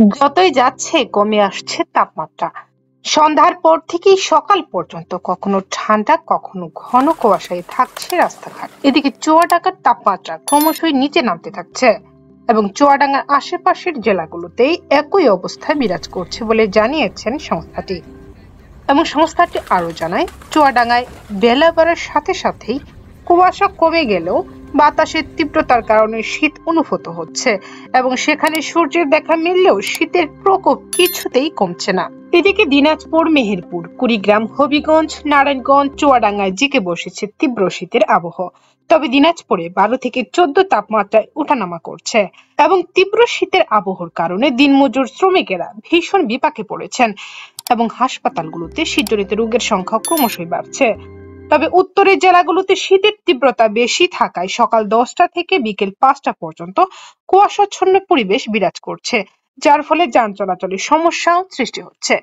যতই যাচ্ছে কমে আসছে তাপমাত্রা। সন্ধ্যার পর থেকেই সকাল পর্যন্ত কখনো ঠান্ডা কখনো ঘন কুয়াশায় থাকছে রাস্তাঘাট। এদিকে চুয়াডাঙ্গার তাপমাত্রা ক্রমশই নিচে নামতে থাকছে এবং চুয়াডাঙ্গার আশেপাশের জেলাগুলোতেই একই অবস্থা বিরাজ করছে বলে জানিয়েছেন সংস্থাটি। এবং সংস্থাটি আরো জানায়, চুয়াডাঙ্গায় বেলা বাড়ার সাথে সাথেই কুয়াশা কমে গেলেও বাতাসের তীব্রতার কারণে শীত অনুভূত হচ্ছে এবং সেখানে সূর্যের দেখা মিললেও শীতের প্রকোপ কিছুতেই কমছে না। এদিকে দিনাজপুর, মেহেরপুর, কুড়িগ্রাম, হবিগঞ্জ, নারায়ণগঞ্জ, চুয়াডাঙ্গায় জেঁকে বসেছে তীব্র শীতের আবহ। তবে দিনাজপুরে 12 থেকে 14 তাপমাত্রায় ওঠানামা করছে এবং তীব্র শীতের আবহর কারণে দিনমজুর শ্রমিকেরা ভীষণ বিপাকে পড়েছেন এবং হাসপাতালগুলোতে শীতজনিত রোগের সংখ্যা ক্রমশই বাড়ছে। তবে উত্তরের জেলাগুলোতে শীতের তীব্রতা বেশি থাকায় সকাল 10টা থেকে বিকেল 5টা পর্যন্ত কুয়াশাচ্ছন্ন পরিবেশ বিরাজ করছে, যার ফলে যান চলাচলের সমস্যাও সৃষ্টি হচ্ছে।